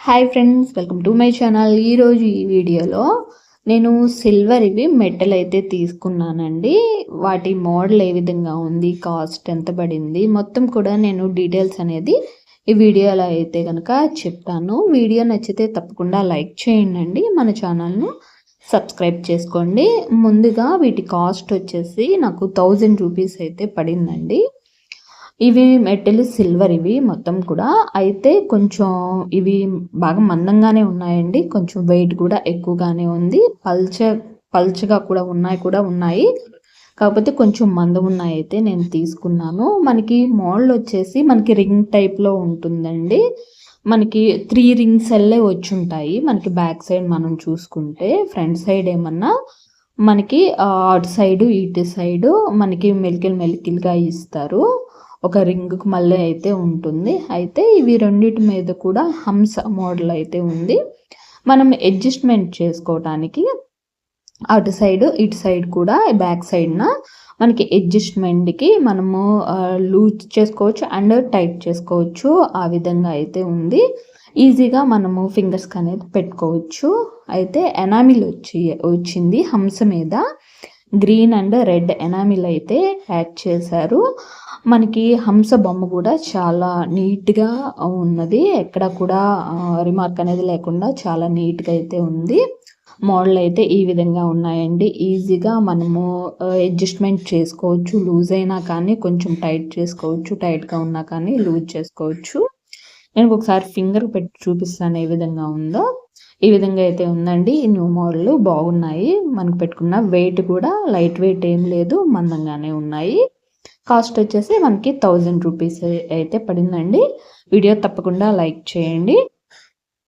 Hi friends, welcome to my channel. ఈరోజు ఈ వీడియోలో నేను సిల్వర్ ఇవి మెటల్ అయితే తీసుకున్నానండి. వాటి మోడల్ ఏ విధంగా ఉంది, కాస్ట్ ఎంత పడింది, మొత్తం కూడా నేను డీటెయిల్స్ అనేది ఈ వీడియోలో అయితే కనుక చెప్తాను. వీడియో నచ్చితే తప్పకుండా లైక్ చేయండి, మన ఛానల్ను సబ్స్క్రైబ్ చేసుకోండి. ముందుగా వీటి కాస్ట్ వచ్చేసి నాకు 1000 రూపీస్ అయితే పడిందండి. ఇవి మెటల్ సిల్వర్ ఇవి మొత్తం కూడా. అయితే కొంచెం ఇవి బాగా మందంగానే ఉన్నాయండి. కొంచెం వెయిట్ కూడా ఎక్కువగానే ఉంది. పల్చగా కూడా ఉన్నాయి. కాకపోతే కొంచెం మందం ఉన్నాయి అయితే నేను తీసుకున్నాను. మనకి మోడల్ వచ్చేసి మనకి రింగ్ టైప్లో ఉంటుందండి. మనకి 3 రింగ్స్ అల్లే వచ్చి ఉంటాయి. మనకి బ్యాక్ సైడ్ మనం చూసుకుంటే ఫ్రంట్ సైడ్ ఏమన్నా మనకి అటు సైడు ఇటు సైడు మనకి మెలికలుగా ఇస్తారు. ఒక రింగ్కి మళ్ళీ అయితే ఉంటుంది. అయితే ఇవి రెండిటి మీద కూడా హంస మోడల్ అయితే ఉంది. మనం అడ్జస్ట్మెంట్ చేసుకోవటానికి అటు సైడ్ ఇటు సైడ్ కూడా బ్యాక్ సైడ్న మనకి అడ్జస్ట్మెంట్కి మనము లూజ్ చేసుకోవచ్చు అండ్ టైట్ చేసుకోవచ్చు. ఆ విధంగా అయితే ఉంది. ఈజీగా మనము ఫింగర్స్కి అనేది పెట్టుకోవచ్చు. అయితే ఎనామిల్ వచ్చింది హంస మీద. గ్రీన్ అండ్ రెడ్ ఎనామిల్ అయితే యాడ్ చేశారు. మనకి హంస బొమ్మ కూడా చాలా నీట్గా ఉన్నది. ఎక్కడ కూడా రిమార్క్ అనేది లేకుండా చాలా నీట్గా అయితే ఉంది. మోడల్ అయితే ఈ విధంగా ఉన్నాయండి. ఈజీగా మనము అడ్జస్ట్మెంట్ చేసుకోవచ్చు. లూజ్ అయినా కానీ కొంచెం టైట్ చేసుకోవచ్చు, టైట్గా ఉన్నా కానీ లూజ్ చేసుకోవచ్చు. నేను ఒకసారి ఫింగర్ పెట్టి చూపిస్తాను ఏ విధంగా ఉందో. ఈ విధంగా అయితే ఉందండి. ఈ న్యూ మోడల్ బాగున్నాయి. మనకు పెట్టుకున్న వెయిట్ కూడా లైట్ వెయిట్ ఏం లేదు, మందంగానే ఉన్నాయి. కాస్ట్ వచ్చేసి మనకి 1000 రూపీస్ అయితే పడిందండి. వీడియో తప్పకుండా లైక్ చేయండి.